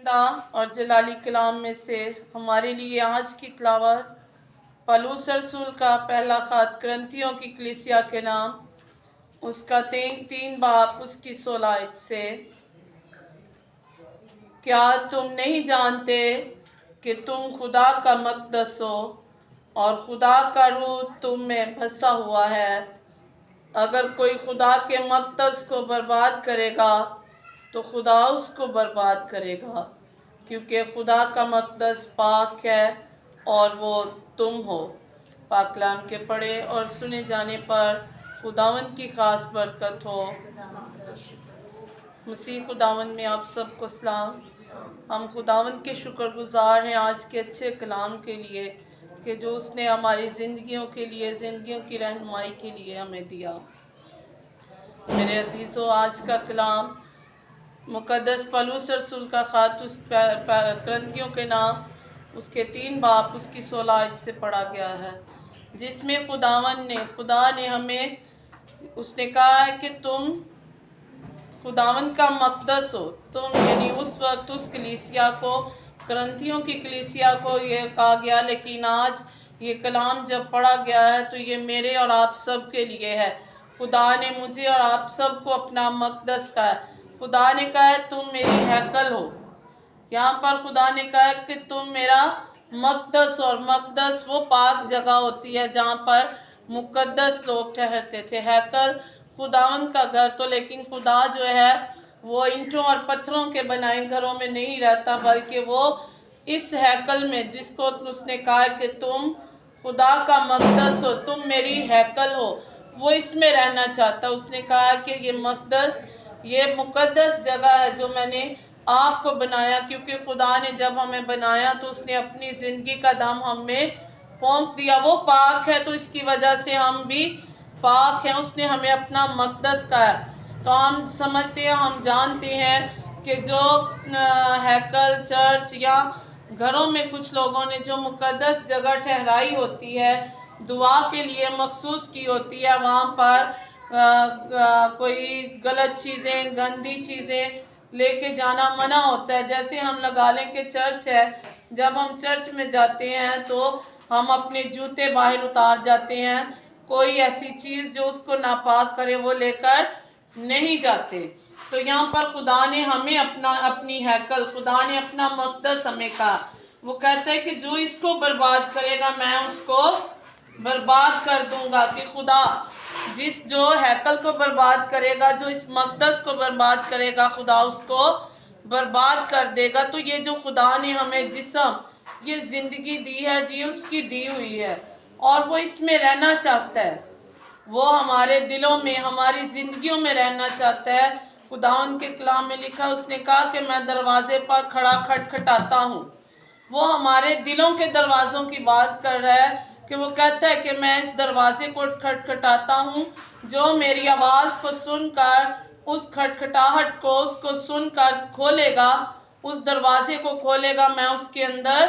اور جلالی کلام میں سے ہمارے لیے آج کی تلاوت پولس رسول کا پہلا خط کرنتھیوں کی کلیسیا کے نام اس کا 3 باب اس کی 16 آیت سے۔ کیا تم نہیں جانتے کہ تم خدا کا مقدس ہو اور خدا کا روح تم میں بسا ہوا ہے؟ اگر کوئی خدا کے مقدس کو برباد کرے گا تو خدا اس کو برباد کرے گا، کیونکہ خدا کا مقدس پاک ہے اور وہ تم ہو۔ پاک کلام کے پڑھے اور سنے جانے پر خداوند کی خاص برکت ہو۔ مسیح خداوند میں آپ سب کو سلام۔ ہم خداوند کے شکر گزار ہیں آج کے اچھے کلام کے لیے کہ جو اس نے ہماری زندگیوں کے لیے، زندگیوں کی رہنمائی کے لیے ہمیں دیا۔ میرے عزیزو، آج کا کلام مقدس پولس رسول کا خط اس کرنتھیوں کے نام اس کے 3 باب اس کی 16 آیت سے پڑھا گیا ہے، جس میں خدا نے ہمیں اس نے کہا ہے کہ تم خداوند کا مقدس ہو۔ تم یعنی اس وقت اس کلیسیا کو، کرنتھیوں کی کلیسیا کو یہ کہا گیا، لیکن آج یہ کلام جب پڑھا گیا ہے تو یہ میرے اور آپ سب کے لیے ہے۔ خدا نے مجھے اور آپ سب کو اپنا مقدس کہا ہے۔ خدا نے کہا ہے تم میری ہیکل ہو۔ یہاں پر خدا نے کہا ہے کہ تم میرا مقدس، اور مقدس وہ پاک جگہ ہوتی ہے جہاں پر مقدس لوگ ٹھہرتے تھے۔ ہیکل خداوند کا گھر تو، لیکن خدا جو ہے وہ اینٹوں اور پتھروں کے بنائے گھروں میں نہیں رہتا، بلکہ وہ اس ہیکل میں، جس کو اس نے کہا کہ تم خدا کا مقدس ہو، تم میری ہیکل ہو، وہ اس میں رہنا چاہتا۔ اس نے کہا کہ یہ مقدس جگہ ہے جو میں نے آپ کو بنایا، کیونکہ خدا نے جب ہمیں بنایا تو اس نے اپنی زندگی کا دم ہم میں پھونک دیا۔ وہ پاک ہے تو اس کی وجہ سے ہم بھی پاک ہیں۔ اس نے ہمیں اپنا مقدس کہا ہے۔ تو ہم سمجھتے ہیں، ہم جانتے ہیں کہ جو ہیکل، چرچ یا گھروں میں کچھ لوگوں نے جو مقدس جگہ ٹھہرائی ہوتی ہے، دعا کے لیے مخصوص کی ہوتی ہے، وہاں پر کوئی غلط چیزیں، گندی چیزیں لے کے جانا منع ہوتا ہے۔ جیسے ہم لگا لیں کہ چرچ ہے، جب ہم چرچ میں جاتے ہیں تو ہم اپنے جوتے باہر اتار جاتے ہیں، کوئی ایسی چیز جو اس کو ناپاک کرے وہ لے کر نہیں جاتے۔ تو یہاں پر خدا نے ہمیں اپنی ہیکل، خدا نے اپنا مقدس ہمیں کہا۔ وہ کہتا ہے کہ جو اس کو برباد کرے گا میں اس کو برباد کر دوں گا۔ کہ خدا جو ہیکل کو برباد کرے گا، جو اس مقدس کو برباد کرے گا، خدا اس کو برباد کر دے گا۔ تو یہ جو خدا نے ہمیں جسم، یہ زندگی دی ہے، یہ اس کی دی ہوئی ہے، اور وہ اس میں رہنا چاہتا ہے۔ وہ ہمارے دلوں میں، ہماری زندگیوں میں رہنا چاہتا ہے۔ خدا ان کے کلام میں لکھا، اس نے کہا کہ میں دروازے پر کھڑا کھٹکھٹاتا ہوں۔ وہ ہمارے دلوں کے دروازوں کی بات کر رہا ہے کہ وہ کہتا ہے کہ میں اس دروازے کو کھٹکھٹاتا ہوں، جو میری آواز کو سن کر، اس کھٹکھٹاہٹ کو، اس کو سن کر کھولے گا، اس دروازے کو کھولے گا، میں اس کے اندر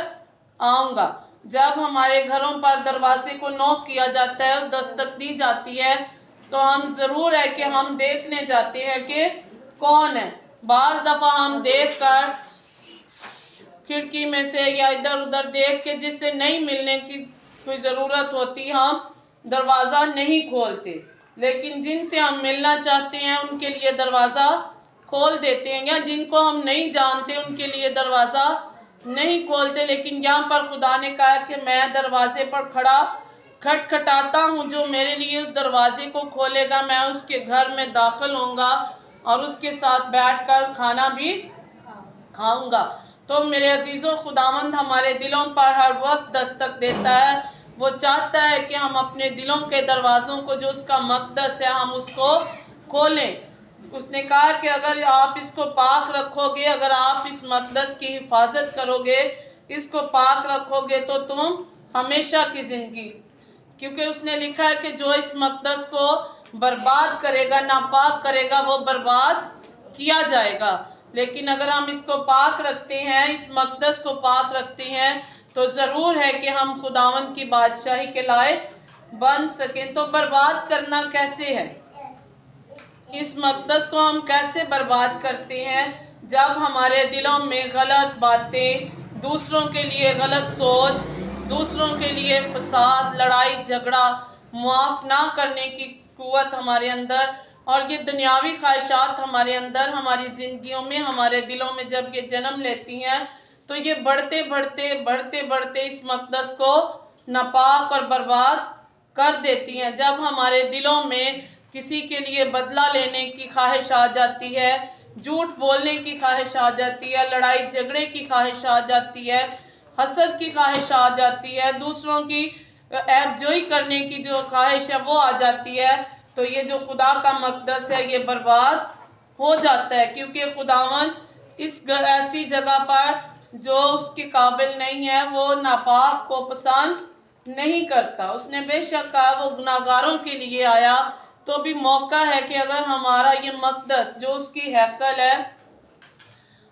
آؤں گا۔ جب ہمارے گھروں پر دروازے کو نوک کیا جاتا ہے، دستک دی جاتی ہے، تو ہم ضرور ہے کہ ہم دیکھنے جاتے ہیں کہ کون ہے۔ بعض دفعہ ہم دیکھ کر کھڑکی میں سے یا ادھر ادھر دیکھ کے، جس سے نہیں ملنے کی کوئی ضرورت ہوتی، ہم دروازہ نہیں کھولتے، لیکن جن سے ہم ملنا چاہتے ہیں ان کے لیے دروازہ کھول دیتے ہیں، یا جن کو ہم نہیں جانتے ان کے لیے دروازہ نہیں کھولتے۔ لیکن یہاں پر خدا نے کہا کہ میں دروازے پر کھڑا کھٹکھٹاتا ہوں، جو میرے لیے اس دروازے کو کھولے گا، میں اس کے گھر میں داخل ہوں گا اور اس کے ساتھ بیٹھ کر کھانا بھی کھاؤں گا۔ تو میرے عزیزو، خداوند ہمارے دلوں پر ہر وقت دستک دیتا ہے۔ وہ چاہتا ہے کہ ہم اپنے دلوں کے دروازوں کو، جو اس کا مقدس ہے، ہم اس کو کھولیں۔ اس نے کہا کہ اگر آپ اس کو پاک رکھو گے، اگر آپ اس مقدس کی حفاظت کرو گے، اس کو پاک رکھو گے، تو تم ہمیشہ کی زندگی، کیونکہ اس نے لکھا ہے کہ جو اس مقدس کو برباد کرے گا، ناپاک کرے گا، وہ برباد کیا جائے گا۔ لیکن اگر ہم اس کو پاک رکھتے ہیں، اس مقدس کو پاک رکھتے ہیں، تو ضرور ہے کہ ہم خداوند کی بادشاہی کے لائق بن سکیں۔ تو برباد کرنا کیسے ہے؟ اس مقدس کو ہم کیسے برباد کرتے ہیں؟ जब हमारे दिलों में गलत बातें, दूसरों के लिए गलत सोच, दूसरों के लिए फसाद, लड़ाई झगड़ा, मुआफ़ ना करने की क़ुव्वत हमारे अंदर और ये दुनियावी ख्वाहिशात हमारे अंदर, हमारी ज़िंदगियों में, हमारे दिलों में जब ये जन्म लेती हैं तो ये बढ़ते बढ़ते इस मक़दस को नापाक और बर्बाद कर देती हैं। जब हमारे दिलों में किसी के लिए बदला लेने की ख्वाहिश आ जाती है, झूठ बोलने की ख्वाहिश आ जाती है, लड़ाई झगड़े की ख्वाहिश आ जाती है, हसद की ख्वाहिश आ जाती है, दूसरों की ऐबजोई करने की जो ख्वाहिश है वो आ जाती है, तो ये जो खुदा का मक़दस है ये बर्बाद हो जाता है। क्योंकि खुदावन इस ऐसी जगह पर जो उसके काबिल नहीं है वो नापाक को पसंद नहीं करता। उसने बेशक कहा वो गुनाहगारों के लिए आया, तो भी मौका है कि अगर हमारा ये मक़दस जो उसकी हैकल है,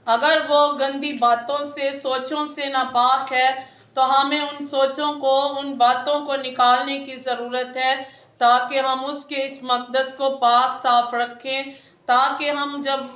अगर वो गंदी बातों से, सोचों से नापाक है, तो हमें उन सोचों को, उन बातों को निकालने की ज़रूरत है, ताकि हम उसके इस मक़दस को पाक साफ़ रखें, ताकि हम जब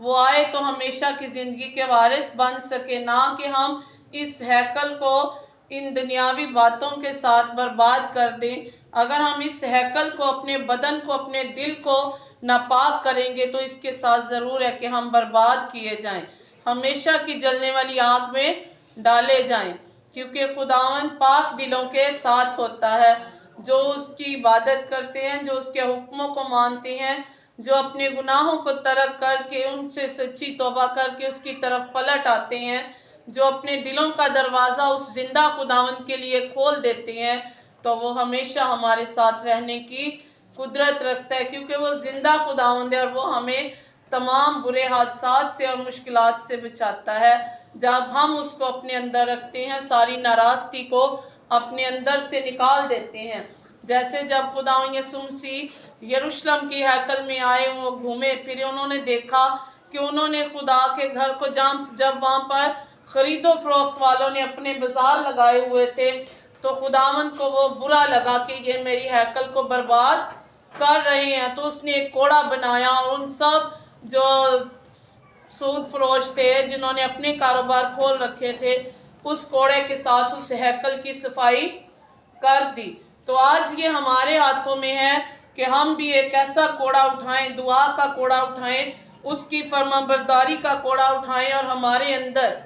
वो आए तो हमेशा की ज़िंदगी के वारिस बन सके, ना कि हम इस हैकल को इन दुनियावी बातों के साथ बर्बाद कर दें। अगर हम इस हैकल को, अपने बदन को, अपने दिल को नापाक करेंगे तो इसके साथ ज़रूर है कि हम बर्बाद किए जाएं, हमेशा की जलने वाली आग में डाले जाएं। क्योंकि खुदावंद पाक दिलों के साथ होता है, जो उसकी इबादत करते हैं, जो उसके हुक्मों को मानते हैं, जो अपने गुनाहों को तर्क करके उनसे सच्ची तौबा करके उसकी तरफ पलट आते हैं, जो अपने दिलों का दरवाज़ा उस जिंदा खुदावंद के लिए खोल देते हैं, तो वो हमेशा हमारे साथ रहने की कुदरत रखता है। क्योंकि वो जिंदा खुदावंद है और वो हमें तमाम बुरे हादसात से और मुश्किलात से बचाता है। जब हम उसको अपने अंदर रखते हैं, सारी नाराज़गी को अपने अंदर से निकाल देते हैं। जैसे जब खुदावंद यीशु मसीह यरूशलेम की हैकल में आए, वो घूमे फिरे, उन्होंने देखा कि उन्होंने खुदा के घर को जब वहाँ पर ख़रीदो फरोख्त वालों ने अपने बाज़ार लगाए हुए थे, तो खुदावंद को वो बुरा लगा कि ये मेरी हैकल को बर्बाद कर रहे हैं। तो उसने एक कोड़ा बनाया और उन सब जो सूद फरोश थे, जिन्होंने अपने कारोबार खोल रखे थे, उस कोड़े के साथ उस हैकल की सफाई कर दी। तो आज ये हमारे हाथों में है कि हम भी एक ऐसा कोड़ा उठाएं, दुआ का कोड़ा उठाएं, उसकी फरमाबरदारी का कोड़ा उठाएं और हमारे अंदर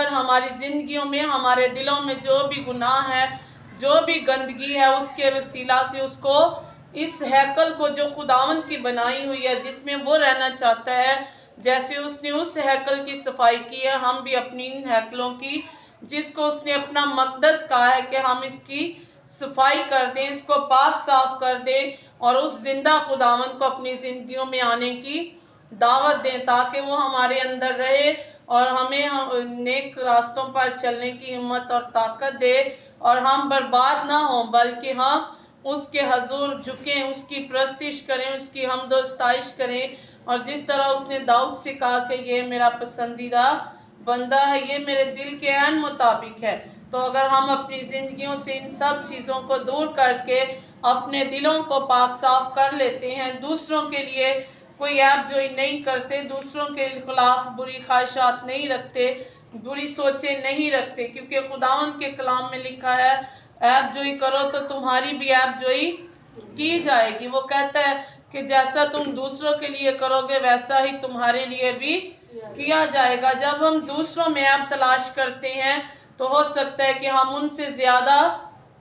हमारी ज़िंदगियों में, हमारे दिलों में जो भी गुनाह है, जो भी गंदगी है, उसके वसीला से उसको, इस हैकल को जो खुदावंद की बनाई हुई है, जिसमें वो रहना चाहता है, जैसे उसने उस हैकल की सफाई की है, हम भी अपनी इन हैकलों की, जिसको उसने अपना मक़दस कहा है कि हम इसकी सफाई कर दें, इसको पाक साफ कर दें और उस जिंदा खुदावंद को अपनी ज़िंदगियों में आने की दावत दें, ताकि वो हमारे अंदर रहे और हमें नेक रास्तों पर चलने की हिम्मत और ताकत दे, और हम बर्बाद ना हों, बल्कि हम उसके हजूर झुकें, उसकी प्रस्तिश करें, उसकी हमद व सताइश करें। और जिस तरह उसने दाऊद से कहा कि ये मेरा पसंदीदा बंदा है, ये मेरे दिल के ऐन मुताबिक है। तो अगर हम अपनी ज़िंदगियों से इन सब चीज़ों को दूर करके अपने दिलों को पाक साफ कर लेते हैं, दूसरों के लिए कोई ऐब जोई नहीं करते, दूसरों के खिलाफ बुरी ख्वाहिशात नहीं रखते, बुरी सोचें नहीं रखते, क्योंकि खुदावंद के कलाम में लिखा है ऐब जोई करो तो तुम्हारी भी ऐब जोई की जाएगी। वो कहता है कि जैसा तुम दूसरों के लिए करोगे वैसा ही तुम्हारे लिए भी किया जाएगा। जब हम दूसरों में ऐब तलाश करते हैं तो हो सकता है कि हम उनसे ज़्यादा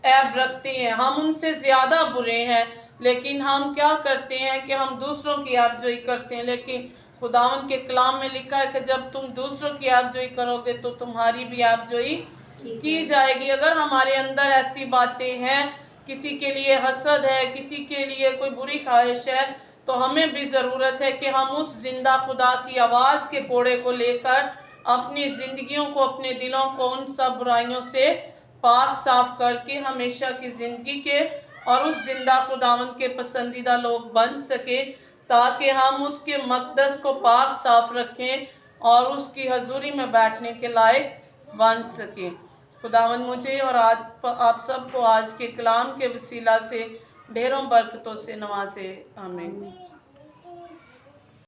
ऐब रखते हैं, हम उनसे ज़्यादा बुरे हैं, लेकिन हम क्या करते हैं कि हम दूसरों की ऐबजोई करते हैं। लेकिन खुदावंद के कलाम में लिखा है कि जब तुम दूसरों की ऐबजोई करोगे तो तुम्हारी भी ऐबजोई की जाएगी। अगर हमारे अंदर ऐसी बातें हैं, किसी के लिए हसद है, किसी के लिए कोई बुरी ख्वाहिश है, तो हमें भी ज़रूरत है कि हम उस जिंदा खुदा की आवाज़ के कोड़े को लेकर अपनी ज़िंदगियों को, अपने दिलों को उन सब बुराइयों से पाक साफ करके हमेशा की ज़िंदगी के और उस जिंदा खुदावंद के पसंदीदा लोग बन सके, ताकि हम उसके मक़दस को पाक साफ रखें और उसकी हजूरी में बैठने के लायक बन सके। खुदावंद मुझे और आप सबको आज के कलाम के वसीला से ढेरों बरकतों से नवाजे। आमीन।